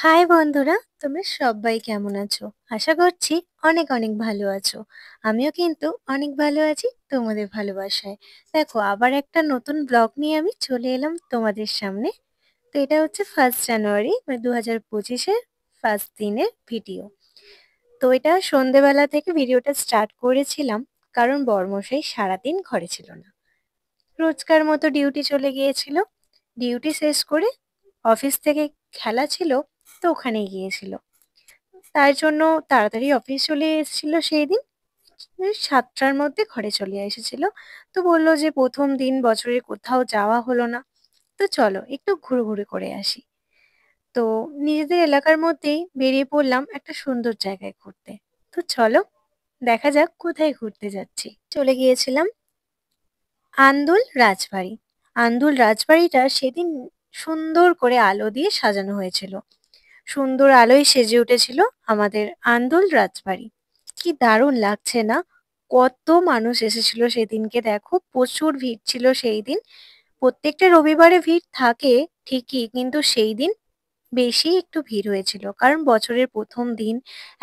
High বন্ধুরা, তোমরা সবাই কেমন আছো? আশা করছি অনেক অনেক ভালো আছো। আমিও কিন্তু অনেক ভালো আছি তোমাদের ভালোবাসায়। দেখো, আবার একটা নতুন ব্লগ নিয়ে আমি চলে এলাম তোমাদের সামনে। তো এটা হচ্ছে 1 জানুয়ারি, মানে 2025-এর ফার্স্ট দিনের ভিডিও। তো এটা সন্ধেবেলা থেকে ভিডিওটা স্টার্ট করেছিলাম, কারণ বরমশাই সারাদিন ঘরে ছিল না। রোজকার মতো ডিউটি চলে গিয়েছিল। ডিউটি শেষ করে অফিস থেকে খেলা ছিল, তো ওখানে গিয়েছিল। তার জন্য তাড়াতাড়ি অফিস চলে এসেছিল সেই দিন। 7টার মধ্যে ঘরে চলে এসেছিল। তো বললো যে প্রথম দিন বছরে কোথাও যাওয়া হলো না, তো চলো একটু ঘুরঘুরি করে আসি। তো নিজেদের এলাকার মধ্যেই বেরিয়ে পড়লাম একটা সুন্দর জায়গায় ঘুরতে। তো চলো দেখা যাক কোথায় ঘুরতে যাচ্ছি। চলে গিয়েছিলাম আন্দুল রাজবাড়ি। আন্দুল রাজবাড়িটা সেদিন সুন্দর করে আলো দিয়ে সাজানো হয়েছিল। সুন্দর আলোয় সেজে উঠেছিল আমাদের আন্দুল রাজবাড়ি। কি দারুণ লাগছে না? কত মানুষ এসেছিল সেদিনকে, দেখো প্রচুর ভিড় ছিল সেই দিন। প্রত্যেকটা রবিবারে ভিড় থাকে ঠিকই, কিন্তু সেই দিন বেশি একটু ভিড় হয়েছিল, কারণ বছরের প্রথম দিন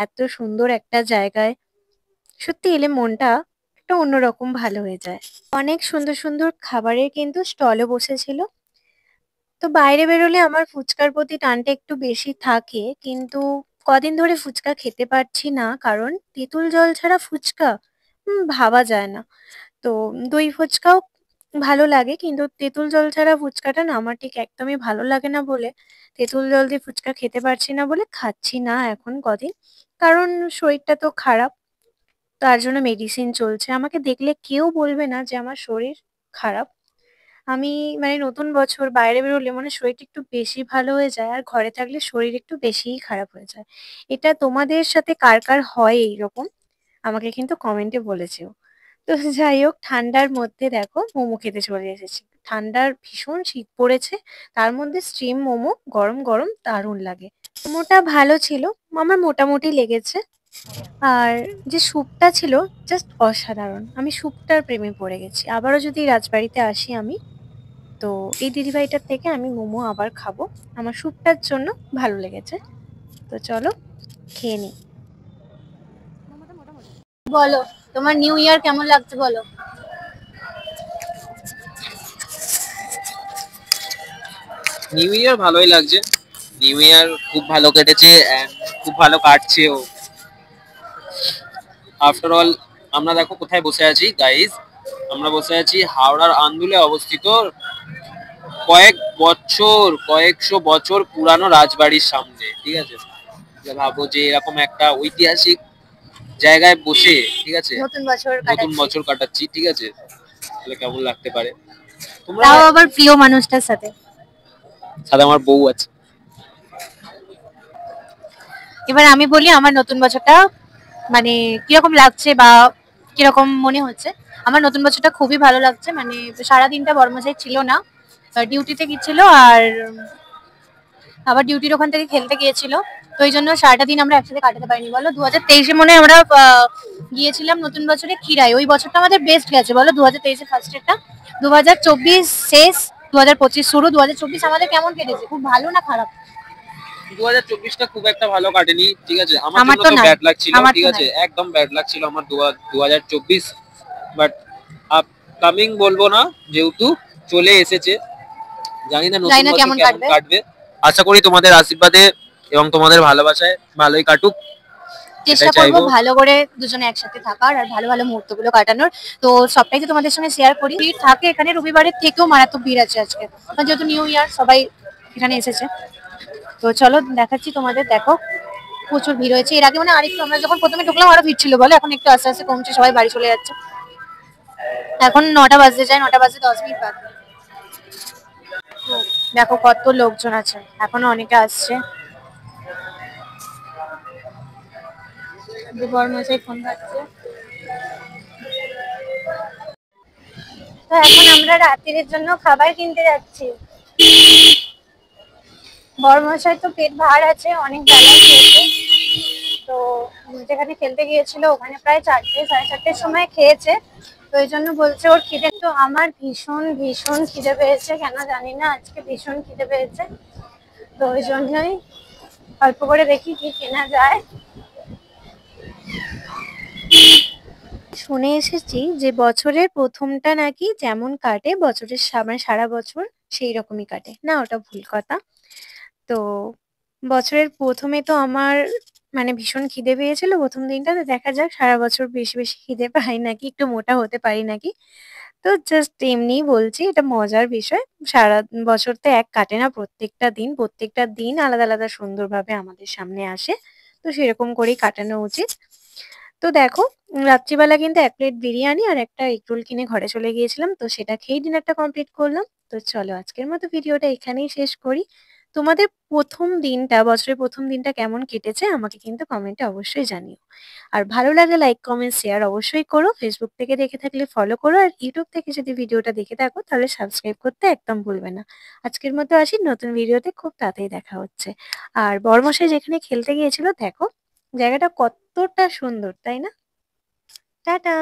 এত সুন্দর একটা জায়গায় সত্যি এলে মনটা একটা অন্যরকম ভালো হয়ে যায়। অনেক সুন্দর সুন্দর খাবারের কিন্তু স্টলও বসেছিল। তো বাইরে বেরোলে আমার ফুচকার প্রতি টানটা একটু বেশি থাকে, কিন্তু কদিন ধরে ফুচকা খেতে পারছি না, কারণ তেঁতুল জল ছাড়া ফুচকা ভাবা যায় না। তো দই ফুচকাও ভালো লাগে, কিন্তু তেঁতুল জল ছাড়া ফুচকাটা না আমার ঠিক একদমই ভালো লাগে না বলে তেঁতুল জল দিয়ে ফুচকা খেতে পারছি না বলে খাচ্ছি না এখন কদিন। কারণ শরীরটা তো খারাপ, তার জন্য মেডিসিন চলছে। আমাকে দেখলে কেউ বলবে না যে আমার শরীর খারাপ। আমি মানে নতুন বছর বাইরে বেরোলে মানে শরীরটা একটু বেশি ভালো হয়ে যায়, আর ঘরে থাকলে শরীর একটু বেশিই খারাপ হয়ে যায়। এটা তোমাদের সাথে কার কার হয় এইরকম আমাকে কিন্তু কমেন্টে বলেছেও। তো যাই হোক, ঠান্ডার মধ্যে দেখো মোমো খেতে চলে এসেছি। ঠান্ডার ভীষণ শীত পড়েছে, তার মধ্যে স্টিম মোমো গরম গরম দারুণ লাগে। মোমোটা ভালো ছিল, আমার মোটামুটি লেগেছে। আর যে স্যুপটা ছিল জাস্ট অসাধারণ, আমি স্যুপটার প্রেমে পড়ে গেছি। আবারও যদি রাজবাড়িতে আসি আমি, তো এই দিদিভাইটার থেকে আমি মোমো আবার খাবো। আমার স্যুপটার জন্য ভালো লেগেছে। তো চলো খেয়ে নিই। বলো, তোমার নিউ ইয়ার কেমন লাগছে বলো। নিউ ইয়ার ভালোই লাগছে। নিউ ইয়ার খুব ভালো কেটেছে and খুব ভালো কাটছেও। আফটার অল আমরা দেখো কোথায় বসে আছি গাইস। আমরা বসে আছি হাওড়ার আন্দুলে অবস্থিত কয়েকশো বছর পুরানো রাজবাড়ির সামনে, ঠিক আছে। যে ভাবো যে এরকম একটা ঐতিহাসিক জায়গায় বসে, ঠিক আছে, নতুন বছর নতুন কাটাচ্ছি, বছর কাটাচ্ছি, ঠিক আছে, তাহলে কেমন লাগতে পারে। তোমরা তাও আবার প্রিয় মানুষটার সাথে। সাথে আমার বউ আছে। এবার আমি বলি আমার নতুন বছরটা মানে কিরকম লাগছে বা কিরকম মনে হচ্ছে। আমার নতুন বছরটা খুবই ভালো লাগছে, মানে সারাদিনটা বর্মশাই ছিল না, ডিউটিতে গিয়েছিল। আর আবার ডিউটির ওখান থেকে খেলতে গিয়েছিল। তো এই জন্য সারাটা দিন আমরা একসাথে কাটাতে পারিনি। বলো, 2023-এ মনে হয় আমরা গিয়েছিলাম নতুন বছরে ক্ষীরাই। ওই বছরটা আমাদের বেস্ট গেছে বলো, 2023-এ ফার্স্টেরটা। 2024 শেষ, 2025 শুরু। 2024 আমাদের কেমন কেটেছে? খুব ভালো না খারাপ? 2024টা খুব একটা ভালো কাটেনি, ঠিক আছে। আমার আমার জন্য তো তো নাই, ব্যাড লাক ছিল, আমার ঠিক তো আছে, নাই। একদম ব্যাড লাক ছিল আমার 2024। বাট আপকামিং বলবো না, যেহেতু চলে এসেছে। জানি না জানি নতুন না বছর কেমন কেমন কাটবে। কাটবে। আশা করি তোমাদের আশীর্বাদে এবং তোমাদের ভালোবাসায় ভালোই কাটুক, চেষ্টা এটাই করবো চাইবো। ভালো করে দুজনে একসাথে থাকার আর ভালো ভালো মুহূর্তগুলো কাটানোর। তো সবটাই তো তোমাদের সঙ্গে শেয়ার করি। ভিড় থাকে এখানে, রবিবারের থেকেও মারাত্মক ভিড় আছে আজকে, কারণ যেহেতু নিউ ইয়ার সবাই এখানে এসেছে। তো চলো দেখাচ্ছি তোমাদের, দেখো প্রচুর ভিড় হয়েছে। এর আগে মানে আরেকটু, আমরা যখন প্রথমে ঢুকলাম আরো ভিড় ছিল বলো, এখন একটু আস্তে আস্তে কমছে, সবাই বাড়ি চলে যাচ্ছে। এখন 9টা বাজতে যায়, 9টা বাজতে 10 মিনিট বাকি। তো দেখো কত লোকজন আছে, এখনো অনেকে আসছে। বড়মশাই ফোন পাচ্ছে। তো এখন আমরা রাত্রির জন্য খাবার কিনতে যাচ্ছি। বড়মশাই তো পেট ভার আছে, অনেক বেলায় খেয়েছে। তো যেখানে খেলতে গিয়েছিল ওখানে প্রায় 4টে, সাড়ে 4টের সময় খেয়েছে। তো এই জন্য বলছে ওর খিদে। তো আমার ভীষণ ভীষণ খিদে পেয়েছে, কেন জানি না আজকে ভীষণ খিদে পেয়েছে। তো ওই জন্যই অল্প করে দেখি কি কেনা যায়। শুনে এসেছি যে বছরের প্রথমটা নাকি যেমন কাটে বছরের মানে সারা বছর সেই রকমই কাটে। না, ওটা ভুল কথা। তো বছরের প্রথমে তো আমার মানে ভীষণ খিদে পেয়েছিল প্রথম দিনটাতে, দেখা যাক সারা বছর বেশি বেশি খিদে পাই নাকি, একটু মোটা হতে পারি নাকি। তো জাস্ট এমনিই বলছি, এটা মজার বিষয়। সারা বছর তো এক কাটে না, প্রত্যেকটা দিন আলাদা আলাদা সুন্দরভাবে আমাদের সামনে আসে। তো সেরকম করেই কাটানো উচিত। তো দেখো, রাত্রিবেলা কিন্তু ১ প্লেট বিরিয়ানি আর একটা এগ রোল কিনে ঘরে চলে গিয়েছিলাম। তো সেটা খেয়েই ডিনারটা কমপ্লিট করলাম। তো চলো আজকের মতো ভিডিওটা এখানেই শেষ করি। তোমাদের বছরের ১ম দিনটা কেমন কেটেছে আমাকে কিন্তু কমেন্টে অবশ্যই জানিও। আর ভালো লাগলে লাইক, কমেন্ট, শেয়ার অবশ্যই করো। Facebook থেকে দেখে থাকলে ফলো করো। আর YouTube থেকে যদি ভিডিওটা দেখে থাকো তাহলে সাবস্ক্রাইব করতে একদম ভুলবে না। আজকের মতো আসি, নতুন ভিডিওতে খুব তাড়াতাড়ি দেখা হচ্ছে। আর বড়মশাই যেখানে খেলতে গিয়েছিল দেখো, জায়গাটা কতটা সুন্দর, তাই না? টাটা!